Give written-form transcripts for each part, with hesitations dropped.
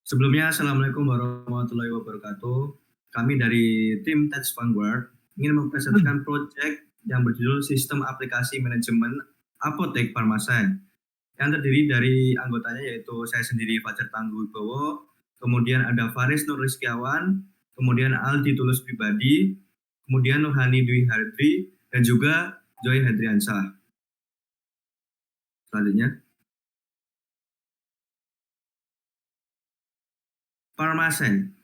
Sebelumnya, Assalamualaikum warahmatullahi wabarakatuh. Kami dari tim Tech Vanguard ingin mempresentasikan proyek yang berjudul Sistem Aplikasi Manajemen Apotek Farmasen, yang terdiri dari anggotanya yaitu saya sendiri Fajar Tangguh Wibowo, kemudian ada Faris Nur Rizkiawan, kemudian Aldi Tulus Pribadi, kemudian Nurhani Dwi Hardri, dan juga Joy Hadriansah. Selanjutnya, Farmasen.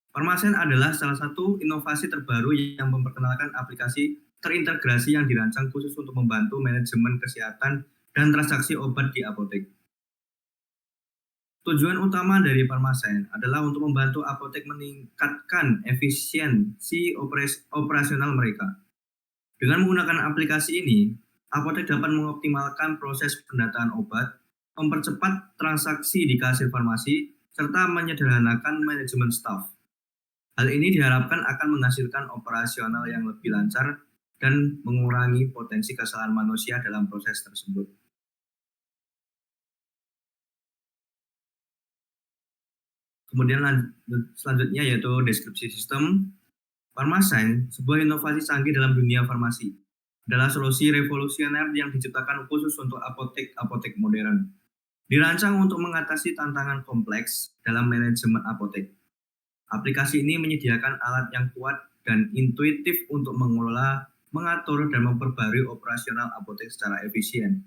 Farmasen adalah salah satu inovasi terbaru yang memperkenalkan aplikasi terintegrasi yang dirancang khusus untuk membantu manajemen kesehatan dan transaksi obat di apotek. Tujuan utama dari Farmasen adalah untuk membantu apotek meningkatkan efisiensi operasional mereka. Dengan menggunakan aplikasi ini, apotek dapat mengoptimalkan proses pendataan obat, mempercepat transaksi di kasir farmasi, serta menyederhanakan manajemen staf. Hal ini diharapkan akan menghasilkan operasional yang lebih lancar dan mengurangi potensi kesalahan manusia dalam proses tersebut. Kemudian selanjutnya yaitu deskripsi sistem. Farmasen, sebuah inovasi canggih dalam dunia farmasi, adalah solusi revolusioner yang diciptakan khusus untuk apotek-apotek modern. Dirancang untuk mengatasi tantangan kompleks dalam manajemen apotek. Aplikasi ini menyediakan alat yang kuat dan intuitif untuk mengelola, mengatur, dan memperbarui operasional apotek secara efisien.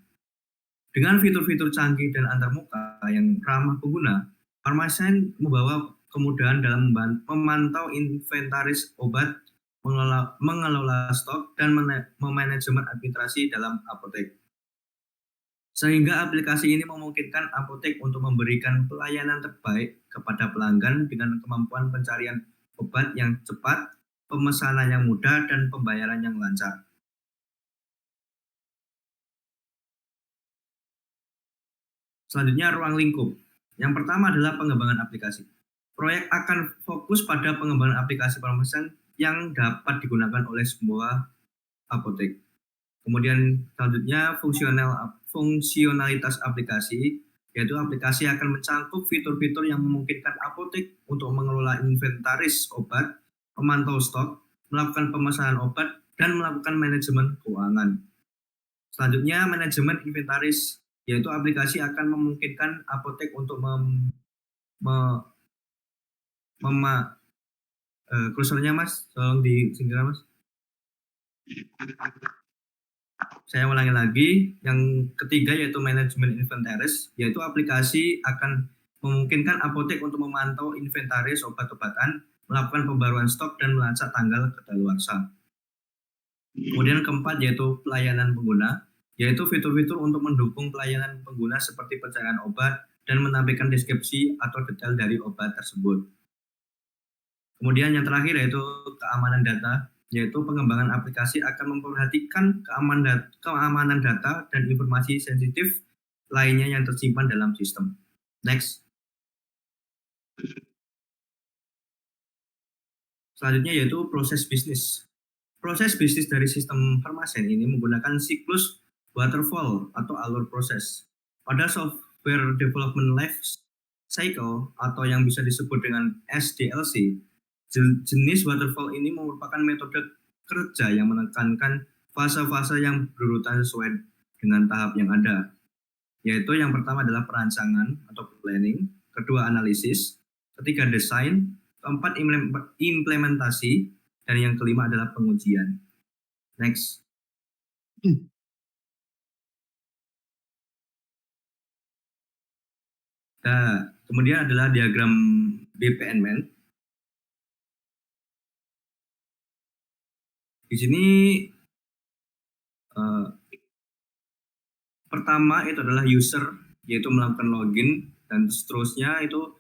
Dengan fitur-fitur canggih dan antarmuka yang ramah pengguna, Farmasen membawa kemudahan dalam memantau inventaris obat, mengelola stok, dan memanajemen administrasi dalam apotek. Sehingga aplikasi ini memungkinkan apotek untuk memberikan pelayanan terbaik kepada pelanggan dengan kemampuan pencarian obat yang cepat, pemesanan yang mudah, dan pembayaran yang lancar. Selanjutnya, ruang lingkup. Yang pertama adalah pengembangan aplikasi. Proyek akan fokus pada pengembangan aplikasi farmasen yang dapat digunakan oleh semua apotek. Kemudian selanjutnya fungsionalitas aplikasi, yaitu aplikasi akan mencakup fitur-fitur yang memungkinkan apotek untuk mengelola inventaris obat, memantau stok, melakukan pemesanan obat, dan melakukan manajemen keuangan. Selanjutnya manajemen inventaris, yaitu aplikasi akan memungkinkan apotek untuk kursornya Mas, tolong disingkirkan Mas. Saya ulangi lagi, yang ketiga yaitu manajemen inventaris, yaitu aplikasi akan memungkinkan apotek untuk memantau inventaris obat-obatan, melakukan pembaruan stok, dan melacak tanggal kadaluarsa. Kemudian keempat yaitu pelayanan pengguna, yaitu fitur-fitur untuk mendukung pelayanan pengguna seperti pencarian obat dan menampilkan deskripsi atau detail dari obat tersebut. Kemudian yang terakhir yaitu keamanan data, yaitu pengembangan aplikasi akan memperhatikan keamanan data dan informasi sensitif lainnya yang tersimpan dalam sistem. Next. Selanjutnya yaitu proses bisnis. Proses bisnis dari sistem Farmasen ini menggunakan siklus waterfall atau alur proses. Pada software development life cycle atau yang bisa disebut dengan SDLC, jenis waterfall ini merupakan metode kerja yang menekankan fase-fase yang berurutan sesuai dengan tahap yang ada. Yaitu yang pertama adalah perancangan atau planning, kedua analisis, ketiga desain, keempat implementasi, dan yang kelima adalah pengujian. Next. Nah, kemudian adalah diagram BPNMan. Di sini pertama itu adalah user, yaitu melakukan login, dan seterusnya itu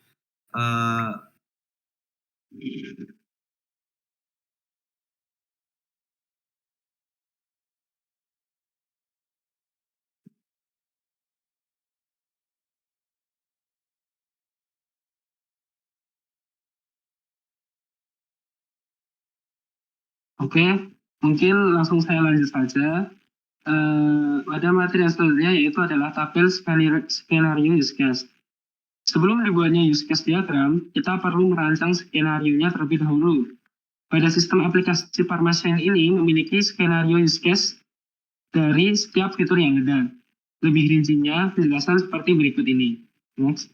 Oke, mungkin langsung saya lanjut saja. Pada materi yang selanjutnya yaitu adalah tabel skenario use case. Sebelum dibuatnya use case diagram, kita perlu merancang skenario-nya terlebih dahulu. Pada sistem aplikasi Parmascience ini memiliki skenario use case dari setiap fitur yang ada. Lebih rincinya, penjelasan seperti berikut ini. Next.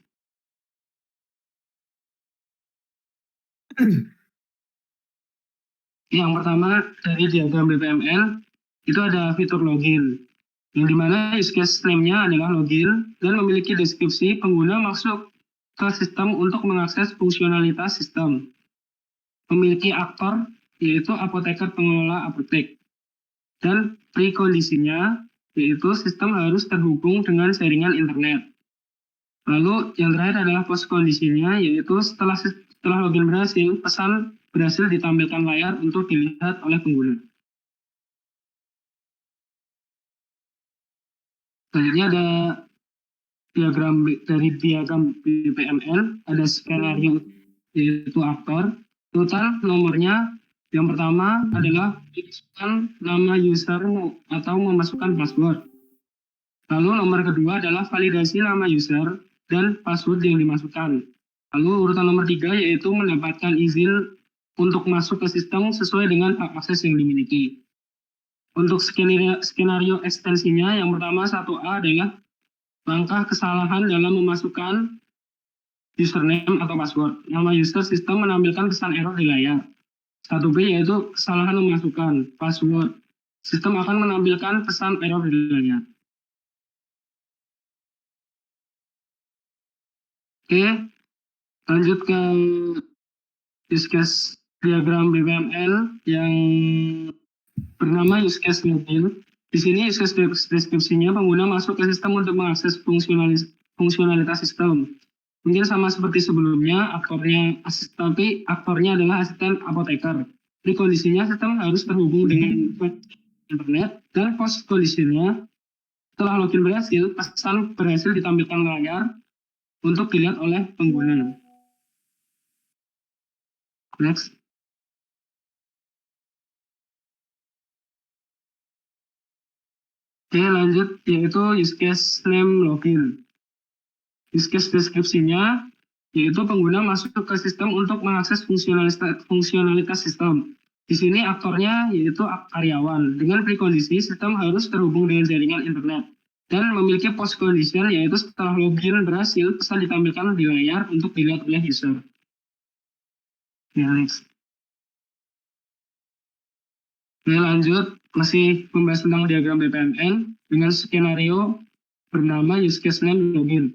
Yang pertama, dari diagram BPMN, itu ada fitur login, yang dimana use case name-nya adalah login dan memiliki deskripsi pengguna masuk ke sistem untuk mengakses fungsionalitas sistem. Memiliki aktor, yaitu apoteker pengelola apotek. Dan prekondisinya, yaitu sistem harus terhubung dengan jaringan internet. Lalu yang terakhir adalah post kondisinya, yaitu setelah login berhasil, pesan berhasil ditampilkan layar untuk dilihat oleh pengguna. Selanjutnya ada dari diagram BPMN, ada skenario yaitu aktor. Total nomornya yang pertama adalah memasukkan nama user atau memasukkan password. Lalu nomor kedua adalah validasi nama user dan password yang dimasukkan. Lalu urutan nomor 3 yaitu mendapatkan izin untuk masuk ke sistem sesuai dengan hak akses yang dimiliki. Untuk skenario ekstensinya, yang pertama 1A adalah langkah kesalahan dalam memasukkan username atau password. Nama user sistem menampilkan pesan error di layar. 1B yaitu kesalahan memasukkan password. Sistem akan menampilkan pesan error di layar. Oke, lanjut ke use case diagram BPMN yang bernama use case login. Di sini use case deskripsinya pengguna masuk ke sistem untuk mengakses fungsionalitas sistem. Mungkin sama seperti sebelumnya, tapi aktornya adalah asisten apoteker. Di kondisinya sistem harus terhubung dengan internet, dan post kondisinya setelah login berhasil, pesan berhasil ditampilkan layar untuk dilihat oleh pengguna. Next. Oke, lanjut yaitu use case name login. Use case deskripsinya yaitu pengguna masuk ke sistem untuk mengakses fungsionalitas sistem. Di sini aktornya yaitu karyawan. Dengan prekondisi sistem harus terhubung dengan jaringan internet dan memiliki post condition yaitu setelah login berhasil pesan ditampilkan di layar untuk dilihat oleh user. Next. Oke, lanjut masih membahas tentang diagram BPMN dengan skenario bernama use case name login.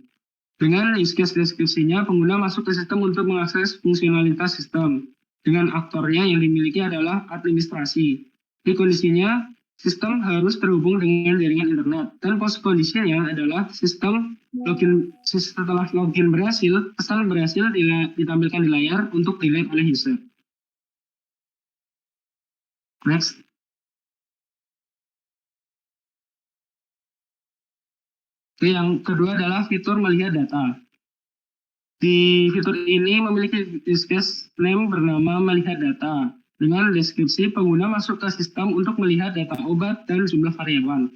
Dengan use case deskripsinya, pengguna masuk ke sistem untuk mengakses fungsionalitas sistem. Dengan aktornya yang dimiliki adalah administrasi. Di kondisinya, sistem harus terhubung dengan jaringan internet. Dan post kondisinya adalah sistem setelah login berhasil, pesan berhasil ditampilkan di layar untuk dilihat oleh user. Next. Oke, yang kedua adalah fitur melihat data. Di fitur ini memiliki use case name bernama melihat data. Dengan deskripsi, pengguna masuk ke sistem untuk melihat data obat dan jumlah karyawan.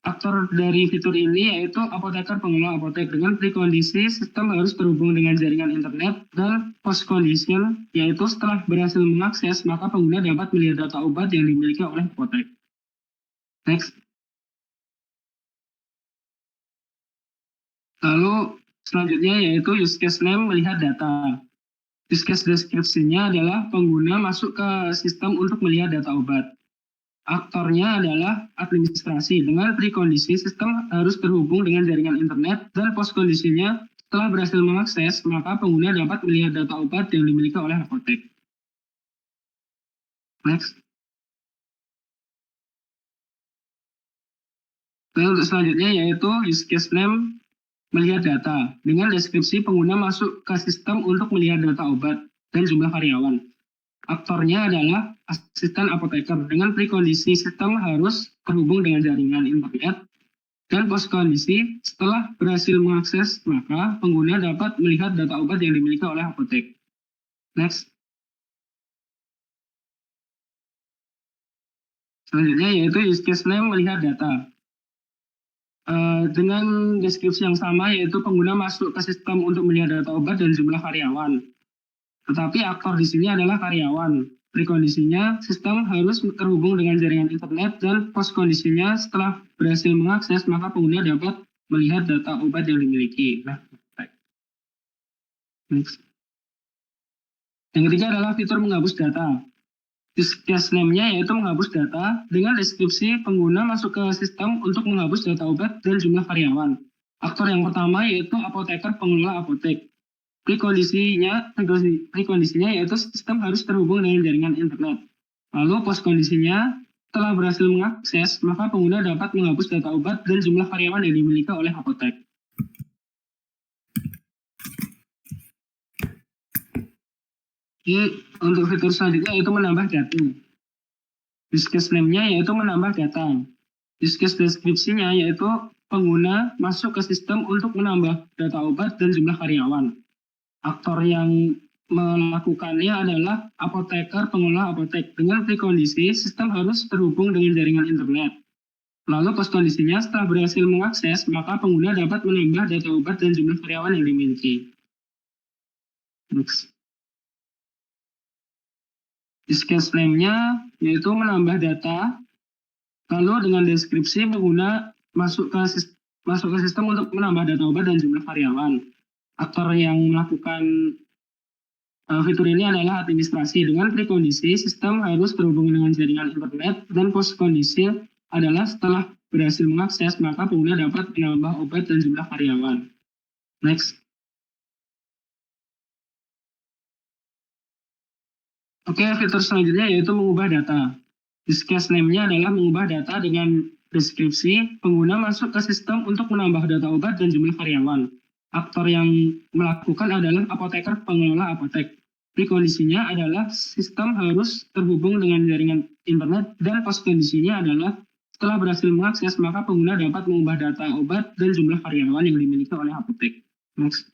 Aktor dari fitur ini yaitu apoteker pengelola apotek. Dengan prekondisi, sistem harus terhubung dengan jaringan internet, dan post condition yaitu setelah berhasil mengakses, maka pengguna dapat melihat data obat yang dimiliki oleh apotek. Next. Lalu selanjutnya yaitu use case name melihat data. Use case deskripsinya adalah pengguna masuk ke sistem untuk melihat data obat. Aktornya adalah administrasi. Dengan prekondisi sistem harus terhubung dengan jaringan internet, dan post kondisinya setelah berhasil mengakses, maka pengguna dapat melihat data obat yang dimiliki oleh apotek. Next. Dan untuk selanjutnya yaitu use case name melihat data. Dengan deskripsi, pengguna masuk ke sistem untuk melihat data obat dan jumlah karyawan. Aktornya adalah asisten apoteker. Dengan prekondisi, sistem harus terhubung dengan jaringan internet, dan post kondisi setelah berhasil mengakses, maka pengguna dapat melihat data obat yang dimiliki oleh apotek. Next. Selanjutnya yaitu use case name melihat data. dengan deskripsi yang sama, yaitu pengguna masuk ke sistem untuk melihat data obat dan jumlah karyawan. Tetapi aktor di sini adalah karyawan. Prekondisinya, sistem harus terhubung dengan jaringan internet, dan postkondisinya setelah berhasil mengakses, maka pengguna dapat melihat data obat yang dimiliki. Nah, next. Yang ketiga adalah fitur menghapus data. Use case name-nya yaitu menghapus data dengan deskripsi pengguna masuk ke sistem untuk menghapus data obat dan jumlah karyawan. Aktor yang pertama yaitu apoteker pengelola apotek. Prekondisinya yaitu sistem harus terhubung dengan jaringan internet. Lalu postkondisinya, setelah berhasil mengakses, maka pengguna dapat menghapus data obat dan jumlah karyawan yang dimiliki oleh apotek. Oke, untuk fitur selanjutnya yaitu menambah data. Use case name-nya yaitu menambah data. Use case deskripsinya yaitu pengguna masuk ke sistem untuk menambah data obat dan jumlah karyawan. Aktor yang melakukannya adalah apoteker pengelola apotek. Dengan prekondisi, sistem harus terhubung dengan jaringan internet. Lalu postkondisinya, setelah berhasil mengakses, maka pengguna dapat menambah data obat dan jumlah karyawan yang dimiliki. Next. Use case name-nya yaitu menambah data, lalu dengan deskripsi pengguna masuk ke sistem untuk menambah data obat dan jumlah karyawan. Aktor yang melakukan fitur ini adalah administrasi. Dengan prekondisi, sistem harus terhubung dengan jaringan internet, dan postkondisi adalah setelah berhasil mengakses, maka pengguna dapat menambah obat dan jumlah karyawan. Next. Oke, fitur selanjutnya yaitu mengubah data. Use case name-nya adalah mengubah data dengan deskripsi pengguna masuk ke sistem untuk menambah data obat dan jumlah karyawan. Aktor yang melakukan adalah apoteker pengelola apotek. Prekondisinya adalah sistem harus terhubung dengan jaringan internet, dan postkondisinya adalah setelah berhasil mengakses, maka pengguna dapat mengubah data obat dan jumlah karyawan yang dimiliki oleh apotek. Next.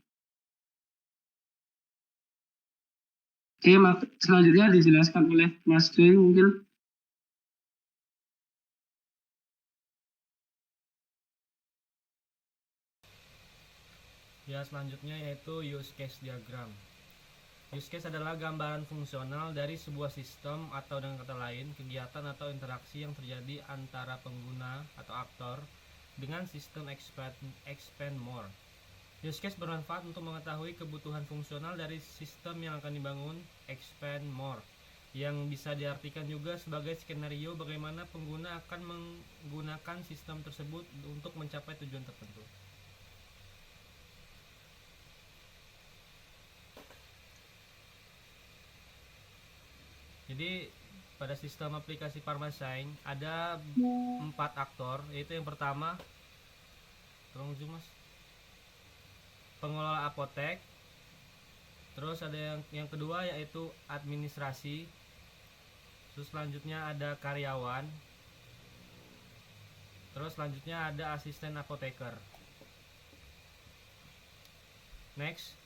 Oke, selanjutnya dijelaskan oleh Mas Joy mungkin. Ya, selanjutnya yaitu use case diagram. Use case adalah gambaran fungsional dari sebuah sistem, atau dengan kata lain, kegiatan atau interaksi yang terjadi antara pengguna atau aktor dengan sistem expand more. Use case bermanfaat untuk mengetahui kebutuhan fungsional dari sistem yang akan dibangun expand more, yang bisa diartikan juga sebagai skenario bagaimana pengguna akan menggunakan sistem tersebut untuk mencapai tujuan tertentu. Jadi pada sistem aplikasi Pharmasign ada 4 aktor, yaitu yang pertama, tolong zoom mas, pengelola apotek. Terus ada yang kedua yaitu administrasi. Terus selanjutnya ada karyawan. Terus selanjutnya ada asisten apoteker. Next.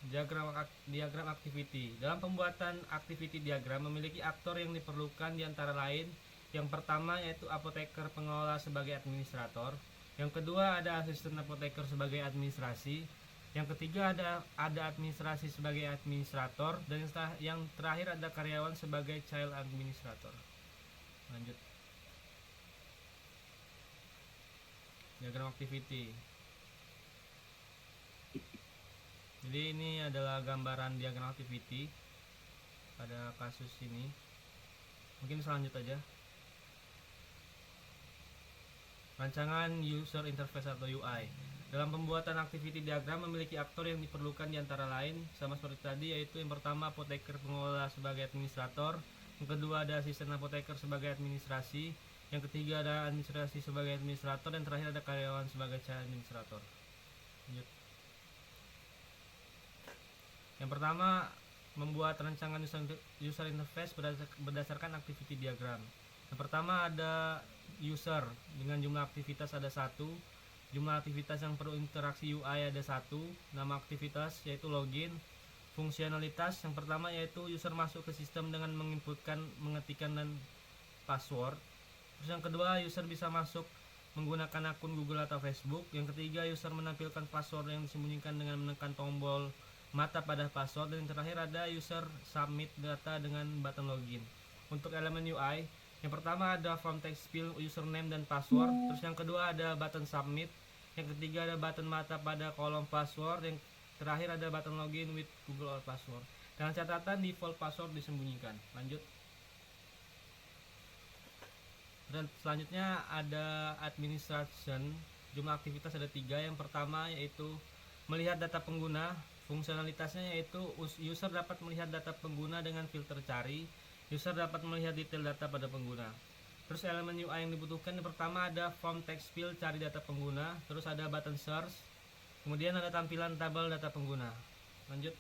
Diagram activity. Dalam pembuatan activity diagram memiliki aktor yang diperlukan diantara lain. Yang pertama yaitu apoteker pengelola sebagai administrator. Yang kedua ada asisten apoteker sebagai administrasi. Yang ketiga ada administrasi sebagai administrator. Dan yang terakhir ada karyawan sebagai child administrator. Lanjut. Diagram activity. Jadi ini adalah gambaran diagram activity pada kasus ini. Mungkin selanjut aja. Rancangan user interface atau UI. Dalam pembuatan activity diagram memiliki aktor yang diperlukan diantara lain sama seperti tadi, yaitu yang pertama apoteker pengelola sebagai administrator, yang kedua ada asisten apoteker sebagai administrasi, yang ketiga ada administrasi sebagai administrator, dan terakhir ada karyawan sebagai child administrator. Lanjut. Yang pertama, membuat rancangan user interface berdasarkan activity diagram. Yang pertama ada user dengan jumlah aktivitas ada 1, jumlah aktivitas yang perlu interaksi UI ada 1, nama aktivitas yaitu login, fungsionalitas yang pertama yaitu user masuk ke sistem dengan menginputkan, mengetikkan dan password. Terus yang kedua, user bisa masuk menggunakan akun Google atau Facebook. Yang ketiga, user menampilkan password yang disembunyikan dengan menekan tombol mata pada password. Dan yang terakhir ada user submit data dengan button login. Untuk elemen UI, yang pertama ada form text field, username dan password. Terus yang kedua ada button submit. Yang ketiga ada button mata pada kolom password. Yang terakhir ada button login with Google or password. Dengan catatan default password disembunyikan. Lanjut. Dan selanjutnya ada administration. Jumlah aktivitas ada 3. Yang pertama yaitu melihat data pengguna. Fungsionalitasnya yaitu user dapat melihat data pengguna dengan filter cari. User dapat melihat detail data pada pengguna. Terus elemen UI yang dibutuhkan, yang pertama ada form text field cari data pengguna. Terus ada button search. Kemudian ada tampilan tabel data pengguna. Lanjut.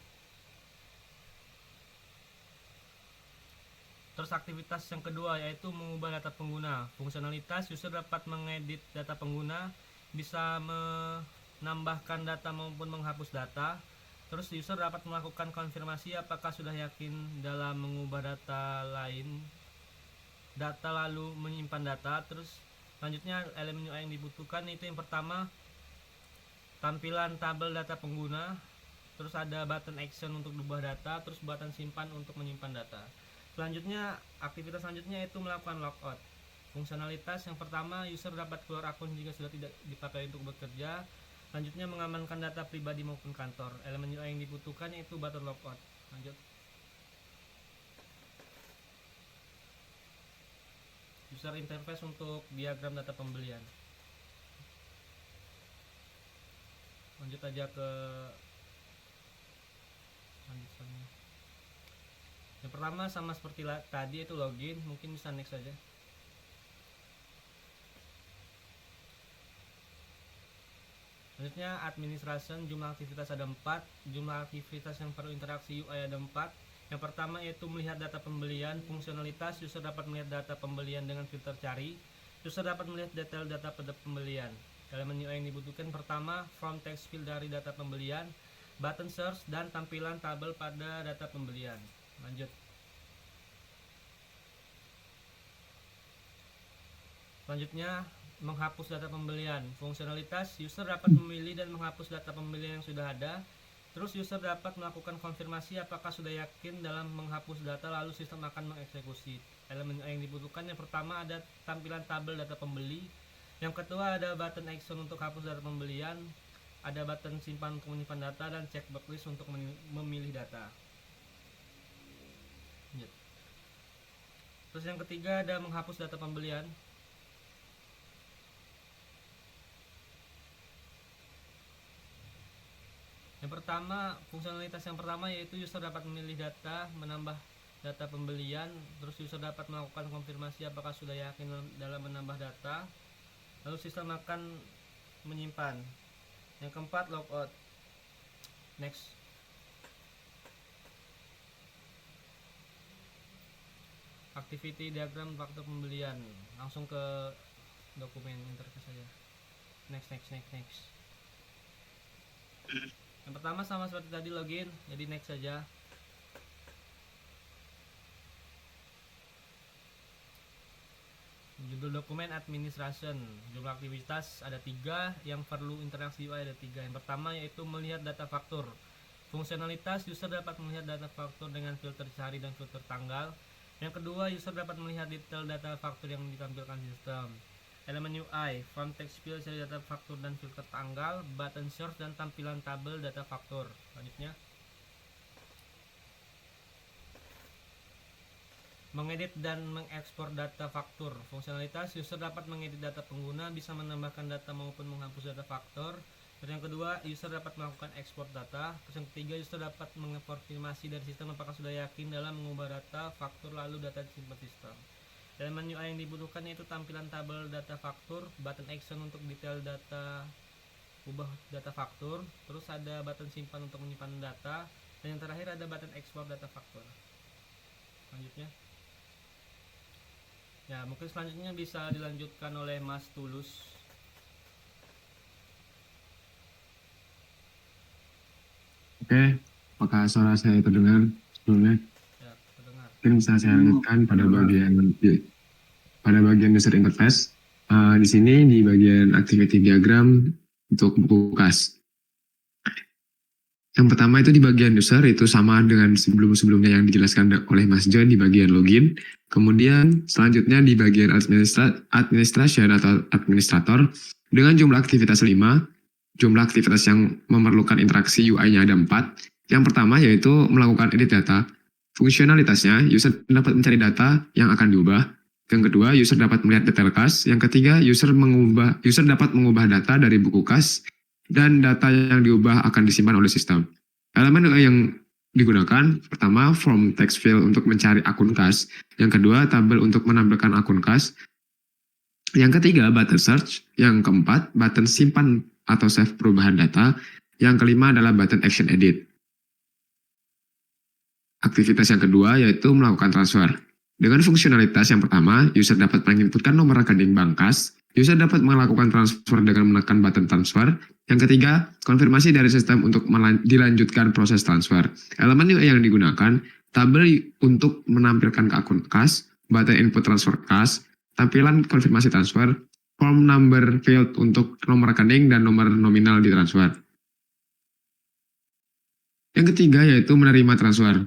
Terus aktivitas yang kedua yaitu mengubah data pengguna. Fungsionalitas user dapat mengedit data pengguna, bisa menambahkan data maupun menghapus data. Terus user dapat melakukan konfirmasi apakah sudah yakin dalam mengubah data lalu menyimpan data. Terus selanjutnya elemen UI yang dibutuhkan itu yang pertama tampilan tabel data pengguna. Terus ada button action untuk ubah data, terus button simpan untuk menyimpan data. Selanjutnya, aktivitas selanjutnya itu melakukan logout. Fungsionalitas yang pertama, user dapat keluar akun jika sudah tidak dipakai untuk bekerja. Selanjutnya, mengamankan data pribadi maupun kantor. Elemen UI yang dibutuhkan yaitu button logout. Lanjut. User interface untuk diagram data pembelian. Lanjut aja ke lanjutannya. Yang pertama sama seperti tadi itu login, mungkin bisa next saja. Selanjutnya administration, jumlah aktivitas ada 4. Jumlah aktivitas yang perlu interaksi UI ada 4. Yang pertama yaitu melihat data pembelian. Fungsionalitas user dapat melihat data pembelian dengan filter cari. User dapat melihat detail data pada pembelian. Elemen UI yang dibutuhkan pertama form text field dari data pembelian, button search, dan tampilan tabel pada data pembelian. Lanjut. Selanjutnya menghapus data pembelian. Fungsionalitas user dapat memilih dan menghapus data pembelian yang sudah ada. Terus user dapat melakukan konfirmasi apakah sudah yakin dalam menghapus data, lalu sistem akan mengeksekusi. Elemen yang dibutuhkan yang pertama ada tampilan tabel data pembeli. Yang kedua ada button action untuk hapus data pembelian. Ada button simpan untuk menyimpan data dan check blacklist untuk memilih data. Terus yang ketiga ada menghapus data pembelian. Yang pertama, fungsionalitas yang pertama yaitu user dapat memilih data, menambah data pembelian. Terus user dapat melakukan konfirmasi apakah sudah yakin dalam menambah data, lalu sistem akan menyimpan. Yang keempat, logout. Next. Activity diagram waktu pembelian, langsung ke dokumen interface saja. Next. Yang pertama sama seperti tadi login, jadi next saja. Judul dokumen administration, jumlah aktivitas ada 3, yang perlu interaksi UI ada 3. Yang pertama yaitu melihat data faktur. Fungsionalitas user dapat melihat data faktur dengan filter cari dan filter tanggal. Yang kedua, user dapat melihat detail data faktur yang ditampilkan sistem. Elemen UI, form text field cari data faktur dan filter tanggal, button search, dan tampilan tabel data faktur. Selanjutnya, mengedit dan mengekspor data faktur. Fungsionalitas user dapat mengedit data pengguna, bisa menambahkan data maupun menghapus data faktur. Terus yang kedua, user dapat melakukan ekspor data. Terus yang ketiga, user dapat mengkonfirmasi dari sistem apakah sudah yakin dalam mengubah data faktur lalu data disimpan sistem. Elemen UI yang dibutuhkan yaitu tampilan tabel data faktur, button action untuk detail data, ubah data faktur, terus ada button simpan untuk menyimpan data, dan yang terakhir ada button ekspor data faktur. Selanjutnya, ya mungkin selanjutnya bisa dilanjutkan oleh Mas Tulus. Oke, apakah suara saya terdengar sebelumnya? Ya, terdengar. Mungkin bisa saya lanjutkan pada pada bagian user interface. Di sini di bagian activity diagram untuk buku kas. Yang pertama itu di bagian user, itu sama dengan sebelum-sebelumnya yang dijelaskan oleh Mas John di bagian login. Kemudian selanjutnya di bagian administration atau administrator dengan jumlah aktivitas 5. Jumlah aktivitas yang memerlukan interaksi UI-nya ada 4. Yang pertama yaitu melakukan edit data. Fungsionalitasnya, user dapat mencari data yang akan diubah. Yang kedua, user dapat melihat detail kas. Yang ketiga, user dapat mengubah data dari buku kas dan data yang diubah akan disimpan oleh sistem. Elemen UI yang digunakan, pertama, from text field untuk mencari akun kas. Yang kedua, tabel untuk menampilkan akun kas. Yang ketiga, button search. Yang keempat, button simpan atau save perubahan data. Yang kelima adalah button action edit. Aktivitas yang kedua yaitu melakukan transfer. Dengan fungsionalitas yang pertama, user dapat menginputkan nomor rekening bank kas. User dapat melakukan transfer dengan menekan button transfer. Yang ketiga, konfirmasi dari sistem untuk dilanjutkan proses transfer. Elemen UI yang digunakan, tabel untuk menampilkan ke akun kas, button input transfer kas, tampilan konfirmasi transfer, form number field untuk nomor rekening dan nomor nominal ditransfer. Yang ketiga yaitu menerima transfer.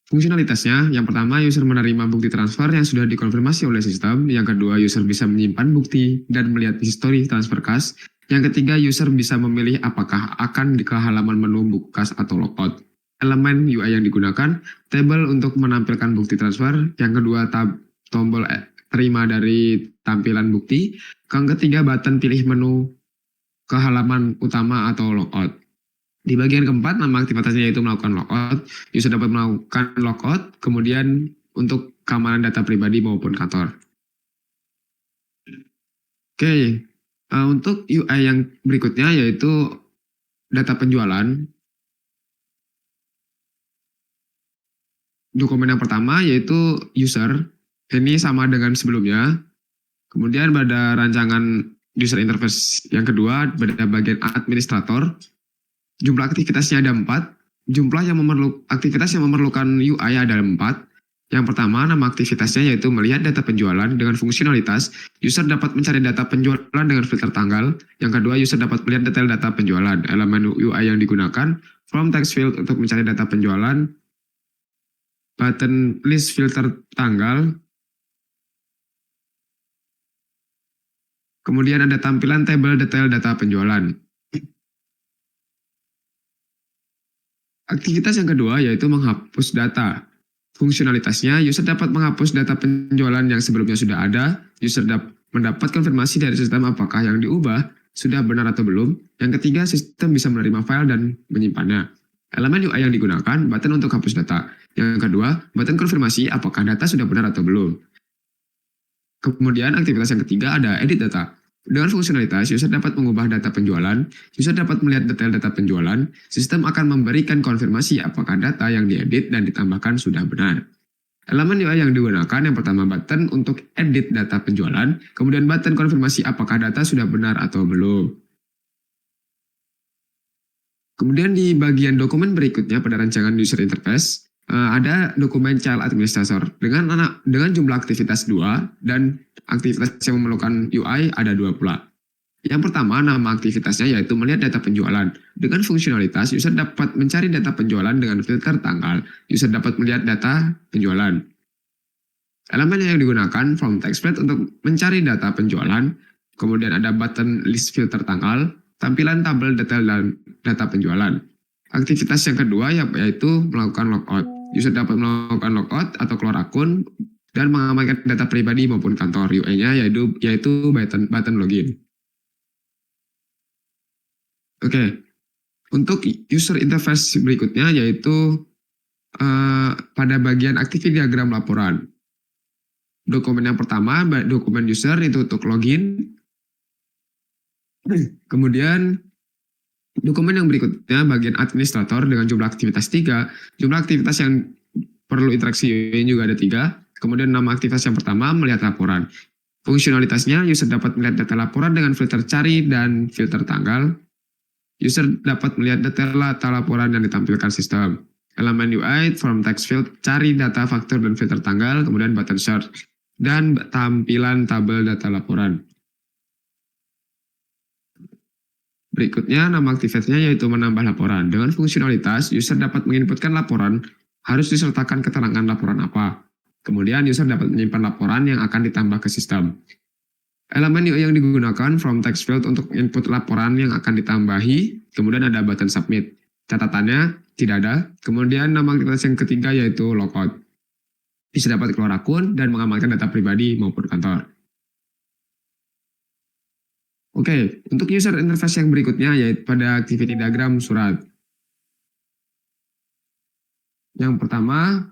Fungsionalitasnya, yang pertama user menerima bukti transfer yang sudah dikonfirmasi oleh sistem. Yang kedua, user bisa menyimpan bukti dan melihat histori transfer kas. Yang ketiga, user bisa memilih apakah akan ke halaman menu buku kas atau logout. Elemen UI yang digunakan, tabel untuk menampilkan bukti transfer. Yang kedua, tombol terima dari tampilan bukti. Yang ketiga, button pilih menu ke halaman utama atau logout. Di bagian keempat, nama aktivitasnya yaitu melakukan logout. User dapat melakukan logout, kemudian untuk keamanan data pribadi maupun kantor. Oke, untuk UI yang berikutnya yaitu data penjualan. Dokumen yang pertama yaitu user, ini sama dengan sebelumnya. Kemudian pada rancangan user interface yang kedua, pada bagian administrator. Jumlah aktivitasnya ada 4. Aktivitas yang memerlukan UI ada 4. Yang pertama, nama aktivitasnya yaitu melihat data penjualan dengan fungsionalitas. User dapat mencari data penjualan dengan filter tanggal. Yang kedua, user dapat melihat detail data penjualan. Elemen UI yang digunakan, from text field untuk mencari data penjualan. Button list filter tanggal. Kemudian ada tampilan tabel detail data penjualan. Aktivitas yang kedua yaitu menghapus data. Fungsionalitasnya, user dapat menghapus data penjualan yang sebelumnya sudah ada. User mendapat konfirmasi dari sistem apakah yang diubah sudah benar atau belum. Yang ketiga, sistem bisa menerima file dan menyimpannya. Elemen UI yang digunakan, button untuk hapus data. Yang kedua, button konfirmasi apakah data sudah benar atau belum. Kemudian aktivitas yang ketiga ada edit data. Dengan fungsionalitas, user dapat mengubah data penjualan, user dapat melihat detail data penjualan, sistem akan memberikan konfirmasi apakah data yang diedit dan ditambahkan sudah benar. Elemen UI yang digunakan, yang pertama button untuk edit data penjualan, kemudian button konfirmasi apakah data sudah benar atau belum. Kemudian di bagian dokumen berikutnya pada rancangan user interface, ada dokumen child administrator dengan jumlah aktivitas 2 dan aktivitas yang memerlukan UI ada 2 pula. Yang pertama, nama aktivitasnya yaitu melihat data penjualan. Dengan fungsionalitas, user dapat mencari data penjualan dengan filter tanggal. User dapat melihat data penjualan. Elemen yang digunakan, from text field untuk mencari data penjualan. Kemudian ada button list filter tanggal, tampilan tabel detail dan data penjualan. Aktivitas yang kedua yaitu melakukan logout. User dapat melakukan logout atau keluar akun dan mengamankan data pribadi maupun kantor. UI-nya yaitu button login. Oke, untuk user interface berikutnya yaitu pada bagian activity diagram laporan. Dokumen yang pertama, dokumen user itu untuk login. Kemudian dokumen yang berikutnya bagian administrator dengan jumlah aktivitas 3. Jumlah aktivitas yang perlu interaksi UI juga ada 3. Kemudian nama aktivitas yang pertama melihat laporan. Fungsionalitasnya user dapat melihat data laporan dengan filter cari dan filter tanggal. User dapat melihat detail data laporan yang ditampilkan sistem. Elemen UI from text field cari data faktur dan filter tanggal. Kemudian button search. dan tampilan tabel data laporan. Berikutnya, nama aktivitasnya yaitu menambah laporan. Dengan fungsionalitas, user dapat menginputkan laporan, harus disertakan keterangan laporan apa. Kemudian, user dapat menyimpan laporan yang akan ditambah ke sistem. Elemen UI yang digunakan from text field untuk input laporan yang akan ditambahi, kemudian ada button submit. Catatannya tidak ada. Kemudian, nama aktivitas yang ketiga yaitu logout. Bisa dapat keluar akun dan mengamankan data pribadi maupun kantor. Oke, untuk user interface yang berikutnya yaitu pada activity diagram surat. Yang pertama,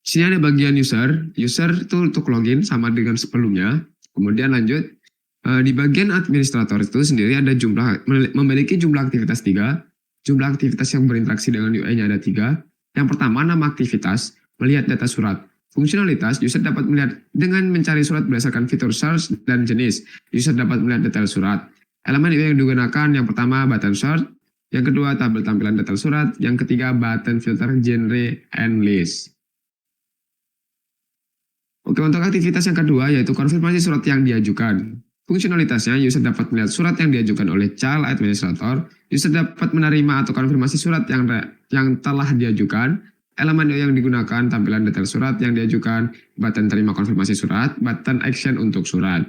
sini ada bagian user. User itu untuk login sama dengan sebelumnya. Kemudian lanjut, di bagian administrator itu sendiri ada memiliki jumlah aktivitas 3. Jumlah aktivitas yang berinteraksi dengan UI-nya ada 3. Yang pertama, nama aktivitas, melihat data surat. Fungsionalitas, user dapat melihat dengan mencari surat berdasarkan fitur search dan jenis. User dapat melihat detail surat. Elemen UI yang digunakan yang pertama button search, yang kedua tabel tampilan detail surat, yang ketiga button filter genre and list. Oke, untuk aktivitas yang kedua yaitu konfirmasi surat yang diajukan. Fungsionalitasnya, user dapat melihat surat yang diajukan oleh child administrator, user dapat menerima atau konfirmasi surat yang telah diajukan. Elemen yang digunakan, tampilan detail surat yang diajukan, button terima konfirmasi surat, button action untuk surat.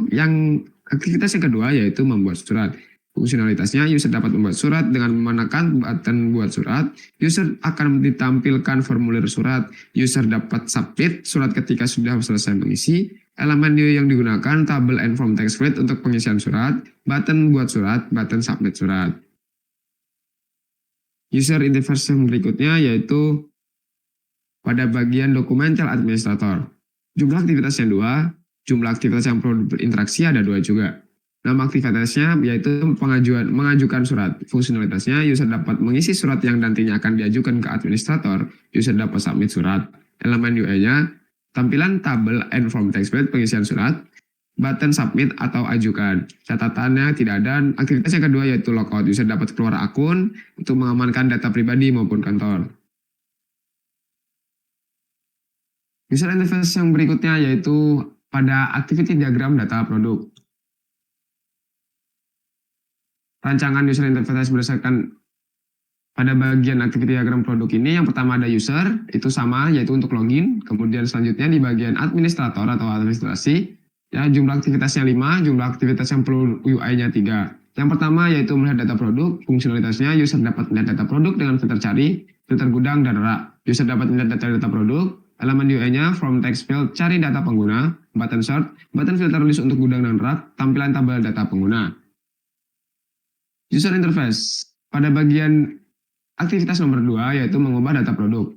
Yang aktivitas yang kedua yaitu membuat surat. Fungsionalitasnya, user dapat membuat surat dengan menekan button buat surat, user akan ditampilkan formulir surat, user dapat submit surat ketika sudah selesai mengisi. Elemen yang digunakan, tabel and from text field untuk pengisian surat, button buat surat, button submit surat. User interface yang berikutnya yaitu pada bagian dokumen child administrator. Jumlah aktivitas yang 2, jumlah aktivitas yang perlu berinteraksi ada 2 juga. Nama aktivitasnya yaitu mengajukan surat. Fungsionalitasnya, user dapat mengisi surat yang nantinya akan diajukan ke administrator, user dapat submit surat. Elemen UI-nya, tampilan tabel and from text field pengisian surat, button submit atau ajukan. Catatannya tidak ada. Aktivitas yang kedua yaitu logout. User dapat keluar akun untuk mengamankan data pribadi maupun kantor. User interface yang berikutnya yaitu pada activity diagram data produk. Rancangan user interface berdasarkan pada bagian activity diagram produk ini, yang pertama ada user, itu sama yaitu untuk login. Kemudian selanjutnya di bagian administrator atau administrasi, ya, jumlah aktivitasnya 5, jumlah aktivitas yang perlu UI-nya 3. Yang pertama yaitu melihat data produk. Fungsionalitasnya, user dapat melihat data produk dengan filter cari, filter gudang, dan rak. User dapat melihat data produk. Elemen UI-nya, from text field, cari data pengguna, button search, button filter list untuk gudang dan rak, tampilan tabel data pengguna. User interface, pada bagian aktivitas nomor 2 yaitu mengubah data produk.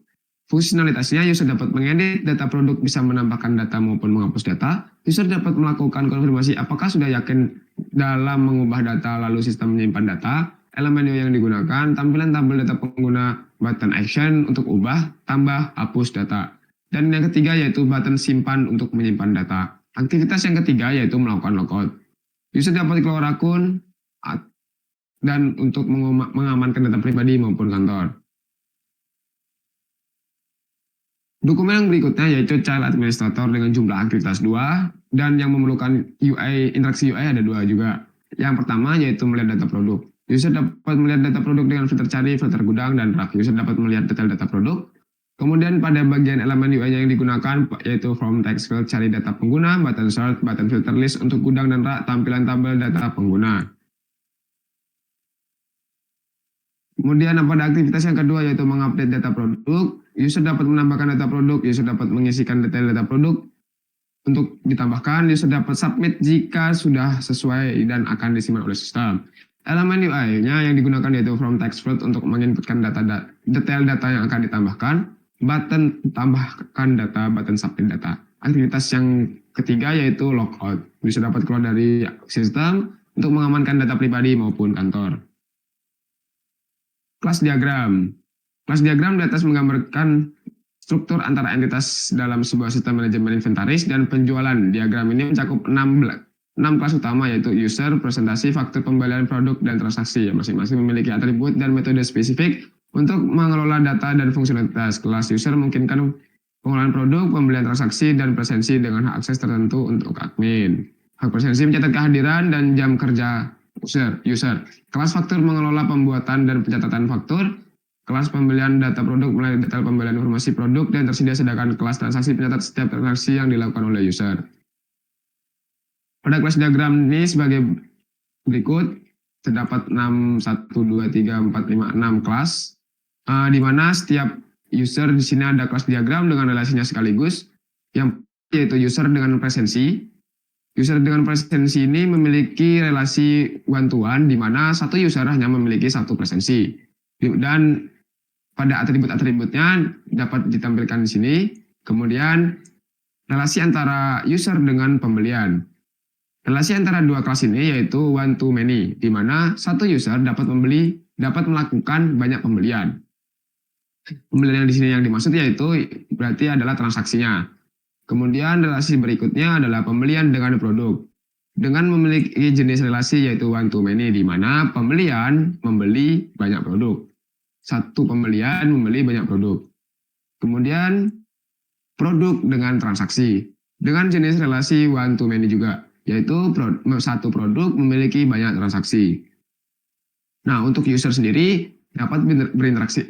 Fungsionalitasnya, user dapat mengedit data produk, bisa menambahkan data maupun menghapus data. User dapat melakukan konfirmasi apakah sudah yakin dalam mengubah data, lalu sistem menyimpan data. Elemen yang digunakan, tampilan tabel data pengguna, button action untuk ubah, tambah, hapus data. Dan yang ketiga yaitu button simpan untuk menyimpan data. Aktivitas yang ketiga yaitu melakukan logout. User dapat keluar akun dan untuk mengamankan data pribadi maupun kantor. Dokumen yang berikutnya yaitu child administrator dengan jumlah aktivitas 2 dan yang memerlukan interaksi UI ada 2 juga. Yang pertama yaitu melihat data produk. User dapat melihat data produk dengan filter cari, filter gudang, dan rak. User dapat melihat detail data produk. Kemudian pada bagian elemen UI yang digunakan yaitu from text field, cari data pengguna, button search, button filter list untuk gudang dan rak, tampilan tabel data pengguna. Kemudian pada aktivitas yang kedua yaitu mengupdate data produk. User dapat menambahkan data produk, user dapat mengisikan detail data produk untuk ditambahkan, user dapat submit jika sudah sesuai dan akan disimpan oleh sistem. Elemen UI-nya yang digunakan yaitu from text field untuk menginputkan detail data yang akan ditambahkan, button tambahkan data, button submit data. Aktivitas yang ketiga yaitu logout. User dapat keluar dari sistem untuk mengamankan data pribadi maupun kantor. Kelas diagram. Kelas diagram di atas menggambarkan struktur antara entitas dalam sebuah sistem manajemen inventaris dan penjualan. Diagram ini mencakup 6 kelas utama yaitu user, presentasi, faktur pembelian produk, dan transaksi. Masing-masing memiliki atribut dan metode spesifik untuk mengelola data dan fungsionalitas. Kelas user memungkinkan Pengolahan produk, pembelian transaksi, dan presensi dengan hak akses tertentu untuk admin. Hak presensi mencatat kehadiran dan jam kerja user. Kelas faktur mengelola pembuatan dan pencatatan faktur. Kelas pembelian data produk melayani detail pembelian informasi produk dan tersedia sedangkan kelas transaksi pencatat setiap transaksi yang dilakukan oleh user. Pada kelas diagram ini sebagai berikut, terdapat 6, 1, 2, 3, 4, 5, 6 kelas, di mana setiap user di sini ada kelas diagram dengan relasinya sekaligus, yaitu user dengan presensi. User dengan presensi ini memiliki relasi one-to-one, di mana satu user hanya memiliki satu presensi. Dan pada atribut-atributnya dapat ditampilkan di sini. Kemudian relasi antara user dengan pembelian. Relasi antara dua kelas ini yaitu one to many, di mana satu user dapat melakukan banyak pembelian. Pembelian yang di sini yang dimaksud yaitu berarti adalah transaksinya. Kemudian relasi berikutnya adalah pembelian dengan produk. Dengan memiliki jenis relasi yaitu one to many, di mana pembelian membeli banyak produk. Satu pembelian membeli banyak produk. Kemudian produk dengan transaksi. Dengan jenis relasi one to many juga, yaitu satu produk memiliki banyak transaksi. Nah, untuk user sendiri dapat berinteraksi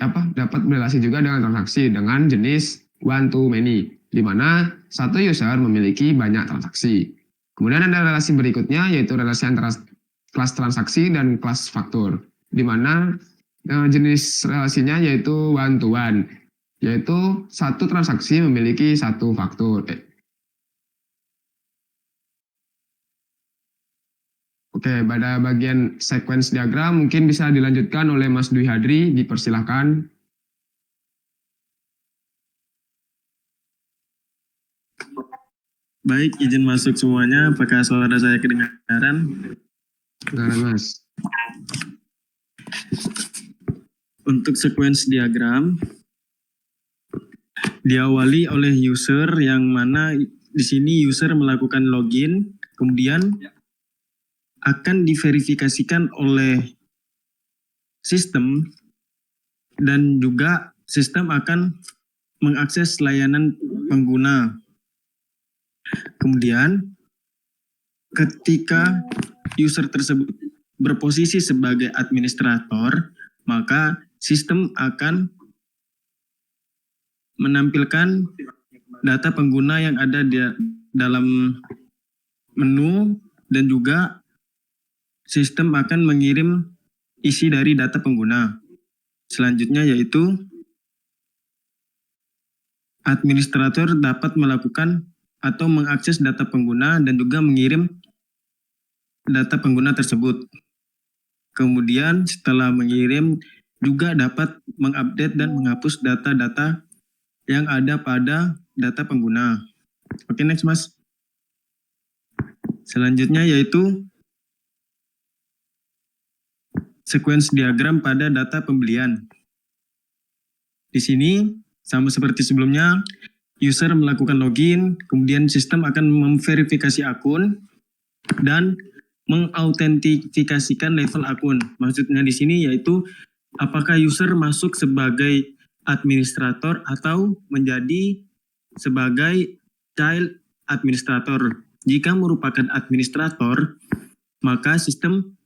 juga dengan transaksi dengan jenis one to many, di mana satu user memiliki banyak transaksi. Kemudian ada relasi berikutnya yaitu relasi antara kelas transaksi dan kelas faktur, di mana jenis relasinya yaitu one to one, yaitu satu transaksi memiliki satu faktur. Oke, pada bagian sequence diagram mungkin bisa dilanjutkan oleh Mas Dwi Hadri, dipersilahkan. Baik, izin masuk semuanya. Apakah suara saya kedengaran? Kedengaran, Mas. Untuk sequence diagram diawali oleh user, yang mana di sini user melakukan login, kemudian akan diverifikasikan oleh sistem, dan juga sistem akan mengakses layanan pengguna. Kemudian ketika user tersebut berposisi sebagai administrator, maka sistem akan menampilkan data pengguna yang ada di dalam menu, dan juga sistem akan mengirim isi dari data pengguna. Selanjutnya yaitu administrator dapat melakukan atau mengakses data pengguna dan juga mengirim data pengguna tersebut. Kemudian setelah mengirim juga dapat mengupdate dan menghapus data-data yang ada pada data pengguna. Oke, next Mas. Selanjutnya yaitu sequence diagram pada data pembelian. Di sini sama seperti sebelumnya, user melakukan login, kemudian sistem akan memverifikasi akun dan mengautentifikasikan level akun. Maksudnya di sini yaitu apakah user masuk sebagai administrator atau menjadi sebagai child administrator. Jika merupakan administrator, maka sistem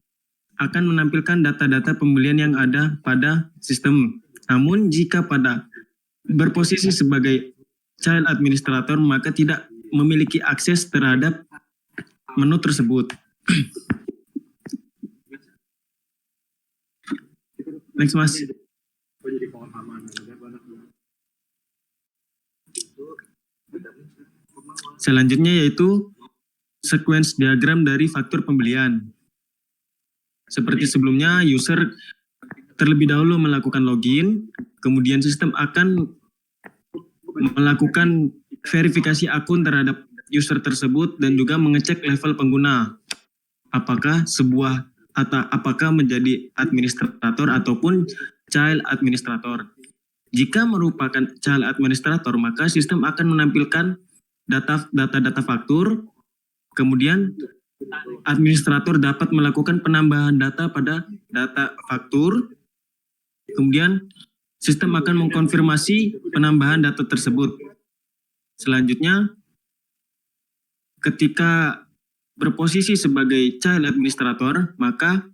akan menampilkan data-data pembelian yang ada pada sistem. Namun jika pada berposisi sebagai child administrator, maka tidak memiliki akses terhadap menu tersebut. Next Mas. Selanjutnya yaitu sequence diagram dari faktur pembelian. Seperti sebelumnya, user terlebih dahulu melakukan login, kemudian sistem akan melakukan verifikasi akun terhadap user tersebut dan juga mengecek level pengguna. Apakah menjadi administrator ataupun child administrator. Jika merupakan child administrator, maka sistem akan menampilkan data-data faktur, kemudian administrator dapat melakukan penambahan data pada data faktur, kemudian sistem akan mengkonfirmasi penambahan data tersebut. Selanjutnya, ketika berposisi sebagai child administrator, maka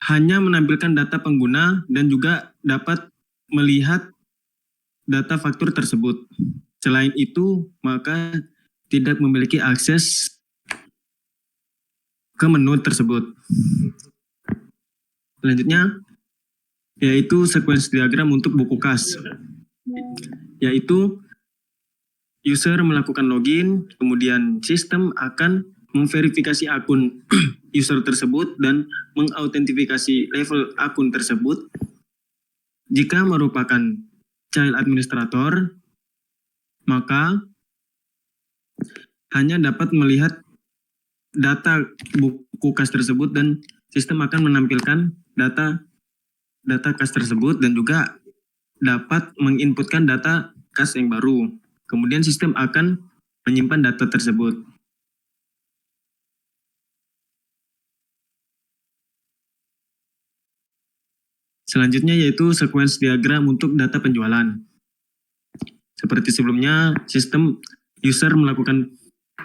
hanya menampilkan data pengguna dan juga dapat melihat data faktur tersebut. Selain itu, maka tidak memiliki akses ke menu tersebut. Selanjutnya, yaitu sequence diagram untuk buku kas, yaitu user melakukan login, kemudian sistem akan memverifikasi akun user tersebut dan mengautentifikasi level akun tersebut. Jika merupakan child administrator, maka hanya dapat melihat data buku kas tersebut dan sistem akan menampilkan data kas tersebut dan juga dapat menginputkan data kas yang baru. Kemudian sistem akan menyimpan data tersebut. Selanjutnya yaitu sequence diagram untuk data penjualan. Seperti sebelumnya, sistem user melakukan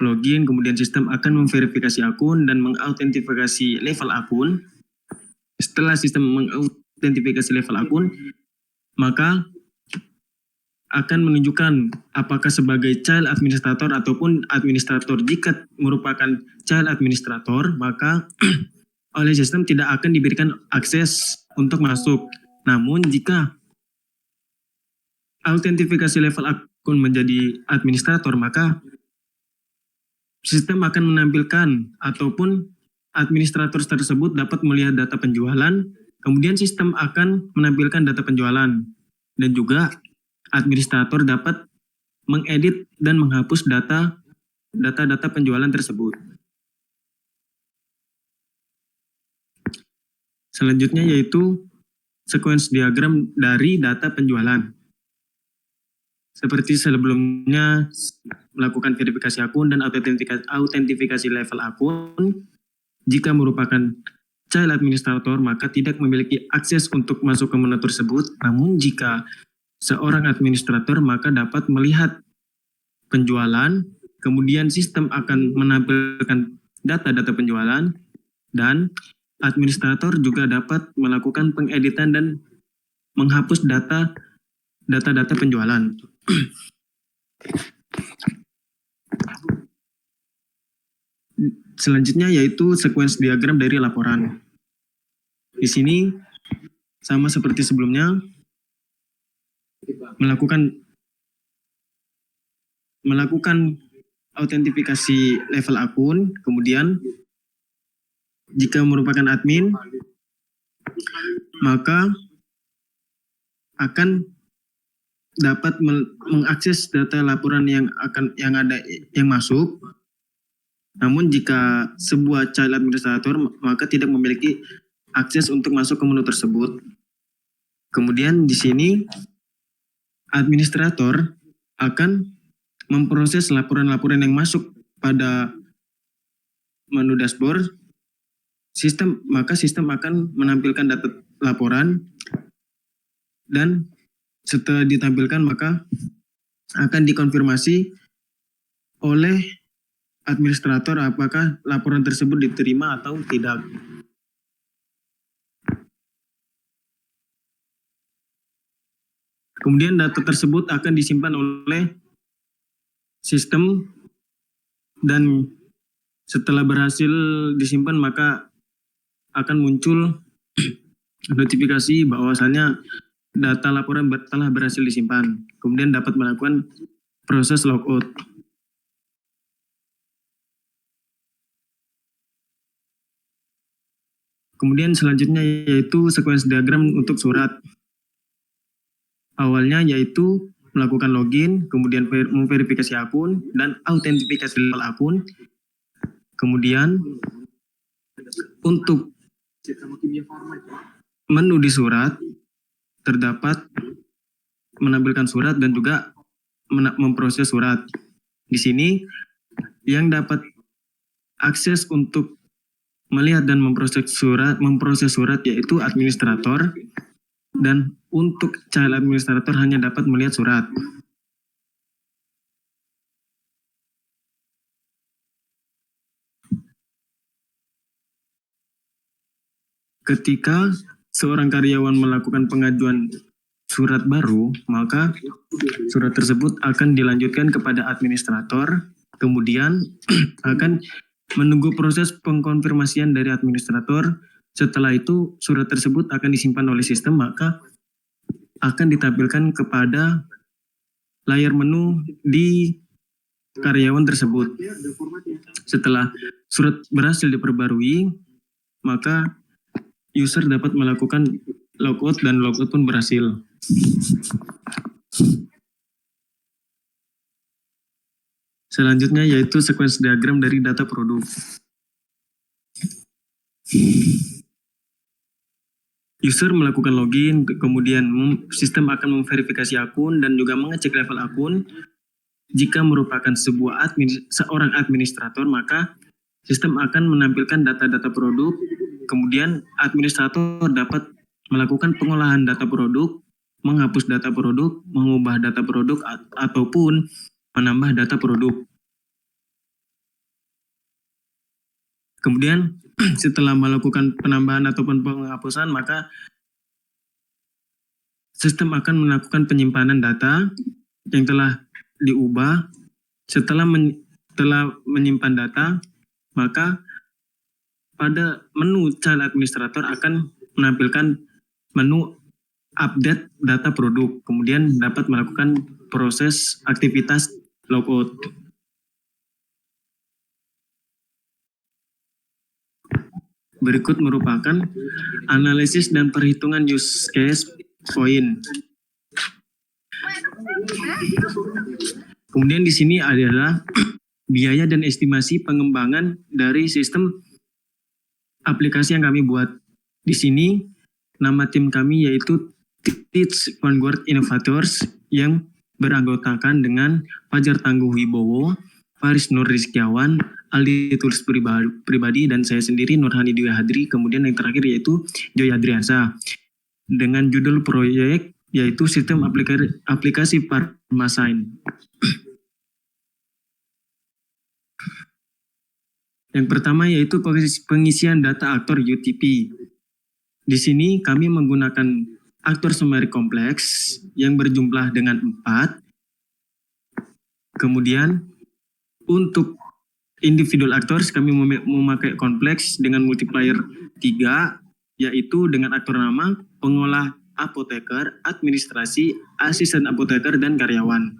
login, kemudian sistem akan memverifikasi akun dan mengautentifikasi level akun. Setelah sistem mengautentifikasi level akun, maka akan menunjukkan apakah sebagai child administrator ataupun administrator. Jika merupakan child administrator, maka oleh sistem tidak akan diberikan akses untuk masuk. Namun jika autentifikasi level akun menjadi administrator, maka sistem akan menampilkan ataupun administrator tersebut dapat melihat data penjualan, kemudian sistem akan menampilkan data penjualan, dan juga administrator dapat mengedit dan menghapus data penjualan tersebut. Selanjutnya yaitu sequence diagram dari data penjualan. Seperti sebelumnya, melakukan verifikasi akun dan autentifikasi level akun. Jika merupakan child administrator, maka tidak memiliki akses untuk masuk ke menu tersebut. Namun jika seorang administrator, maka dapat melihat penjualan, kemudian sistem akan menampilkan data-data penjualan, dan administrator juga dapat melakukan pengeditan dan menghapus data-data penjualan. Selanjutnya yaitu sequence diagram dari laporan. Di sini sama seperti sebelumnya, melakukan autentifikasi level akun, kemudian jika merupakan admin, maka akan dapat mengakses data laporan yang masuk. Namun jika sebuah child administrator, maka tidak memiliki akses untuk masuk ke menu tersebut. Kemudian di sini administrator akan memproses laporan-laporan yang masuk pada menu dashboard. Maka sistem akan menampilkan data laporan, dan setelah ditampilkan maka akan dikonfirmasi oleh administrator apakah laporan tersebut diterima atau tidak. Kemudian data tersebut akan disimpan oleh sistem, dan setelah berhasil disimpan maka akan muncul notifikasi bahwasannya data laporan telah berhasil disimpan. Kemudian dapat melakukan proses logout. Kemudian selanjutnya yaitu sequence diagram untuk surat. Awalnya yaitu melakukan login, kemudian memverifikasi akun dan autentifikasi level akun. Kemudian untuk menu di surat terdapat menampilkan surat dan juga memproses surat. Di sini yang dapat akses untuk melihat dan memproses surat yaitu administrator, dan untuk child administrator hanya dapat melihat surat. ketika seorang karyawan melakukan pengajuan surat baru, maka surat tersebut akan dilanjutkan kepada administrator, kemudian akan menunggu proses pengkonfirmasian dari administrator. Setelah itu surat tersebut akan disimpan oleh sistem, maka akan ditampilkan kepada layar menu di karyawan tersebut. Setelah surat berhasil diperbarui, maka user dapat melakukan logout dan logout pun berhasil. Selanjutnya yaitu sequence diagram dari data produk. User melakukan login, kemudian sistem akan memverifikasi akun dan juga mengecek level akun. Jika merupakan seorang administrator, maka sistem akan menampilkan data-data produk. Kemudian administrator dapat melakukan pengolahan data produk, menghapus data produk, mengubah data produk, ataupun menambah data produk. Kemudian setelah melakukan penambahan ataupun penghapusan, maka sistem akan melakukan penyimpanan data yang telah diubah. Setelah menyimpan data, maka pada menu child administrator akan menampilkan menu update data produk, kemudian dapat melakukan proses aktivitas logout. Berikut merupakan analisis dan perhitungan use case point. Kemudian di sini adalah biaya dan estimasi pengembangan dari sistem aplikasi yang kami buat. Di sini nama tim kami yaitu Teach Vanguard Innovators yang beranggotakan dengan Fajar Tangguh Wibowo, Faris Nur Rizkiawan, Aldi Tulis pribadi, dan saya sendiri Nurhani Dwi Hadri. Kemudian yang terakhir yaitu Joy Adriansa. Dengan judul proyek yaitu sistem aplikasi Pharmasign. Yang pertama yaitu pengisian data aktor UTP. Di sini kami menggunakan aktor sumerik kompleks yang berjumlah dengan 4. Kemudian untuk individual actors kami memakai kompleks dengan multiplier 3, yaitu dengan aktor nama, pengolah, apoteker, administrasi, asisten apoteker, dan karyawan.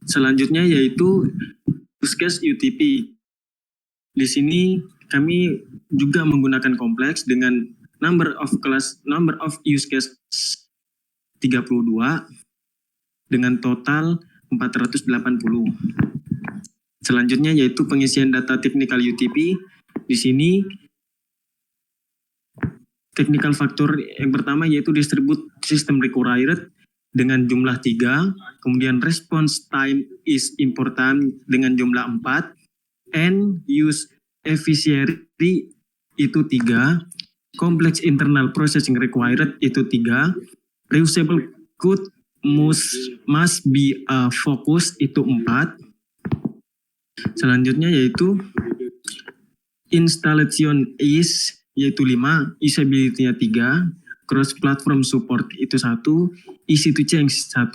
Selanjutnya yaitu use case UTP. Di sini kami juga menggunakan kompleks dengan number of use case 32 dengan total 480. Selanjutnya yaitu pengisian data technical UTP. Di sini technical factor yang pertama yaitu distribute system required dengan jumlah 3, kemudian response time is important dengan jumlah 4, and use efficiency itu 3, complex internal processing required itu 3, reusable code must be focused itu 4. Selanjutnya yaitu installation is yaitu 5, usability-nya 3, cross platform support itu 1, easy to change 1,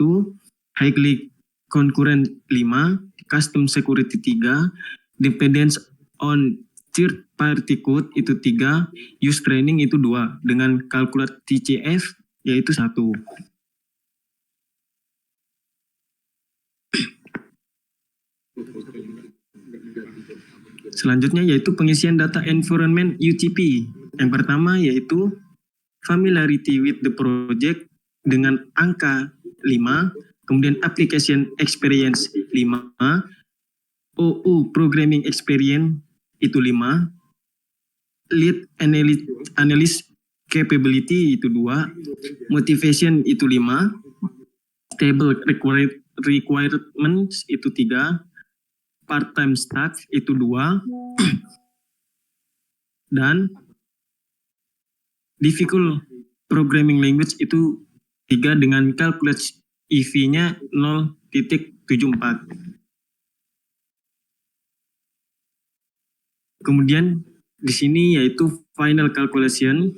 highly concurrent 5, custom security 3, dependence on third party code itu 3, use training itu 2, dengan calculate TCF yaitu 1. Selanjutnya yaitu pengisian data environment UTP. Yang pertama yaitu familiarity with the project dengan angka 5, kemudian application experience 5, OU programming experience itu 5, lead analyst capability itu 2, motivation itu 5, stable requirements itu 3, part-time staff itu 2, dan difficult programming language itu 3 dengan calculate EV-nya 0.74. Kemudian di sini yaitu final calculation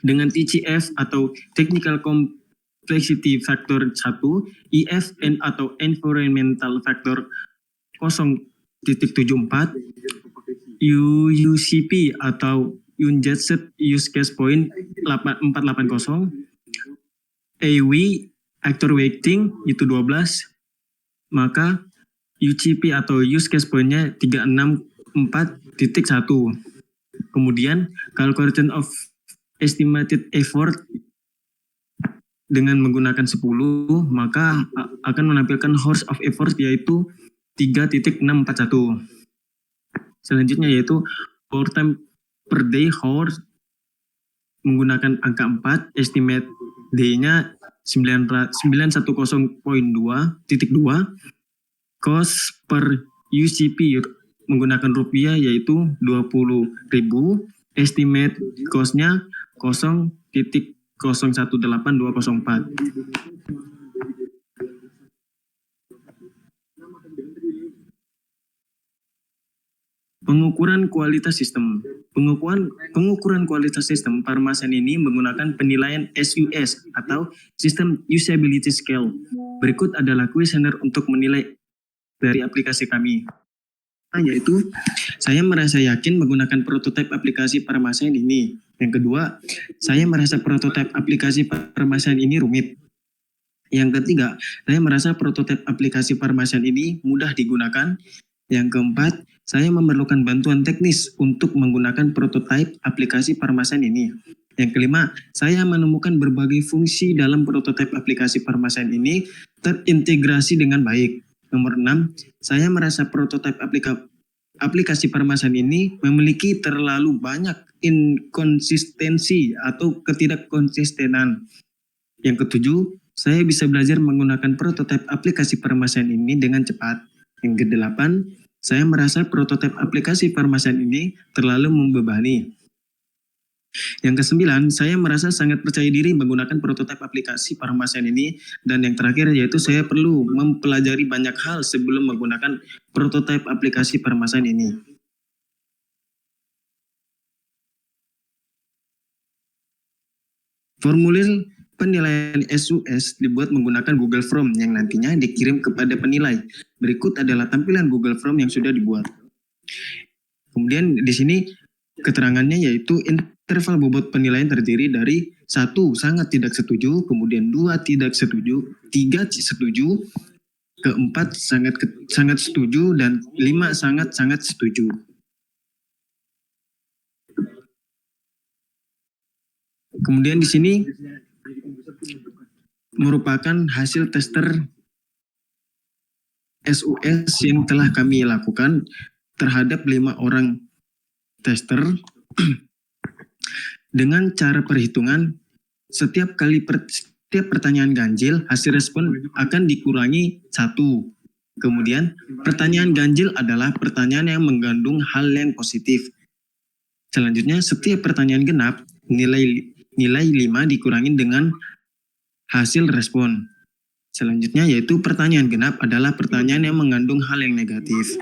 dengan TCF atau technical complexity factor 1, EFN atau environmental factor 0.74, UUCP atau Unjusted Use Case Point 480, AW actor weighting itu 12, maka UCP atau use case point-nya 364.1. Kemudian calculation of estimated effort dengan menggunakan 10, maka akan menampilkan hours of effort yaitu 3.641. Selanjutnya yaitu overtime per day hours menggunakan angka 4, estimate D-nya 910.2, cost per UCP menggunakan rupiah yaitu 20.000, estimate cost-nya 0.018204. Pengukuran kualitas sistem. Pengukuran kualitas sistem Parmasan ini menggunakan penilaian SUS atau System Usability Scale. Berikut adalah kuesioner untuk menilai dari aplikasi kami. Yaitu, saya merasa yakin menggunakan prototipe aplikasi Parmasan ini. Yang kedua, saya merasa prototipe aplikasi Parmasan ini rumit. Yang ketiga, saya merasa prototipe aplikasi Parmasan ini mudah digunakan. Yang keempat, saya memerlukan bantuan teknis untuk menggunakan prototipe aplikasi Parmasan ini. Yang kelima, saya menemukan berbagai fungsi dalam prototipe aplikasi Parmasan ini terintegrasi dengan baik. Nomor 6, saya merasa prototipe aplikasi Parmasan ini memiliki terlalu banyak inkonsistensi atau ketidakkonsistenan. Yang ketujuh, saya bisa belajar menggunakan prototipe aplikasi Parmasan ini dengan cepat. Yang kedelapan, saya merasa prototipe aplikasi Parmasan ini terlalu membebani. Yang kesembilan, saya merasa sangat percaya diri menggunakan prototipe aplikasi Parmasan ini. Dan yang terakhir yaitu saya perlu mempelajari banyak hal sebelum menggunakan prototipe aplikasi Parmasan ini. Formulir penilaian SUS dibuat menggunakan Google Form yang nantinya dikirim kepada penilai. Berikut adalah tampilan Google Form yang sudah dibuat. Kemudian di sini keterangannya yaitu interval bobot penilaian terdiri dari 1 sangat tidak setuju, kemudian 2 tidak setuju, 3 setuju, keempat sangat setuju, dan 5 sangat setuju. Kemudian di sini merupakan hasil tester SUS yang telah kami lakukan terhadap 5 orang tester dengan cara perhitungan setiap pertanyaan ganjil hasil respon akan dikurangi 1. Kemudian pertanyaan ganjil adalah pertanyaan yang mengandung hal yang positif. Selanjutnya setiap pertanyaan genap nilai 5 dikurangi dengan hasil respon. Selanjutnya yaitu pertanyaan genap adalah pertanyaan yang mengandung hal yang negatif.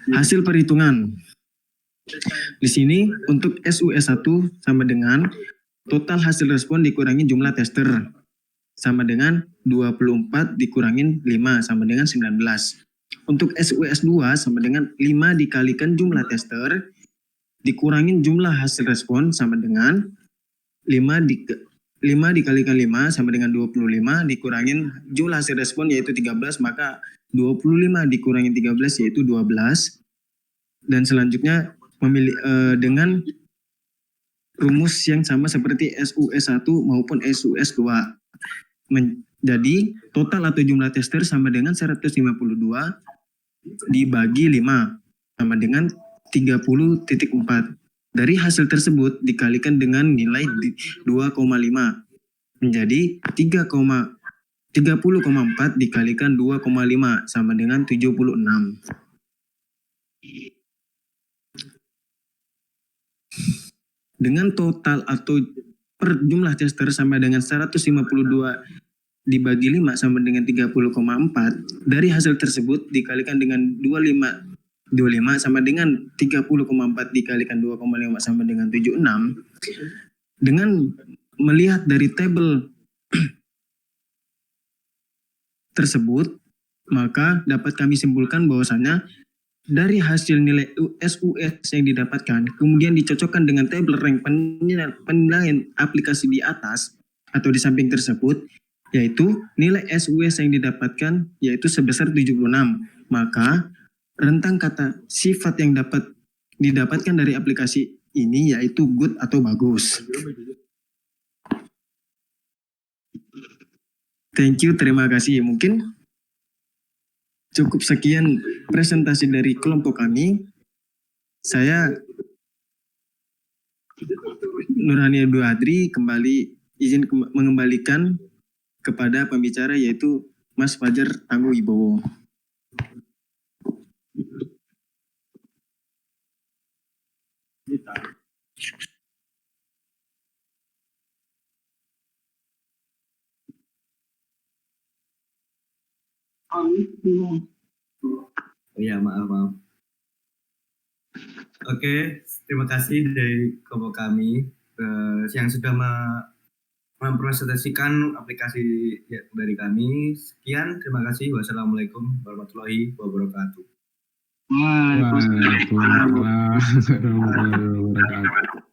Hasil perhitungan. Di sini untuk SUS1 sama dengan total hasil respon dikurangi jumlah tester sama dengan 24 dikurangin 5 sama dengan 19. Untuk SUS2 sama dengan 5 dikalikan jumlah tester dikurangin jumlah hasil respon sama dengan 5 dikalikan 5 sama dengan 25 dikurangin jumlah hasil respon yaitu 13, maka 25 dikurangin 13 yaitu 12. Dan selanjutnya dengan rumus yang sama seperti SUS1 maupun SUS2. Jadi total atau jumlah tester sama dengan 152 dibagi 5 sama dengan 30.4. Dari hasil tersebut dikalikan dengan nilai 2,5 menjadi 30,4 dikalikan 2,5 sama dengan 76. Dengan total atau per jumlah tester sama dengan 152 dibagi 5 sama dengan 30,4, dari hasil tersebut dikalikan dengan 25 sama dengan 30,4 dikalikan 2,5 sama dengan 76. Dengan melihat dari tabel tersebut, maka dapat kami simpulkan bahwasanya dari hasil nilai SUS yang didapatkan, kemudian dicocokkan dengan tabel rank penilaian aplikasi di atas atau di samping tersebut, yaitu nilai SUS yang didapatkan yaitu sebesar 76. Maka rentang kata sifat yang dapat didapatkan dari aplikasi ini yaitu good atau bagus. Thank you, terima kasih. Mungkin cukup sekian presentasi dari kelompok kami. Saya Nurhani Abdul Hadri kembali izin mengembalikan kepada pembicara yaitu Mas Fajar Tangguh Wibowo. Oh ya, maaf. Oke, terima kasih dari kelompok kami yang sudah mempresentasikan aplikasi dari kami. Sekian, terima kasih. Wassalamualaikum warahmatullahi wabarakatuh. Waalaikumsalam. Waalaikumsalam warahmatullahi wabarakatuh.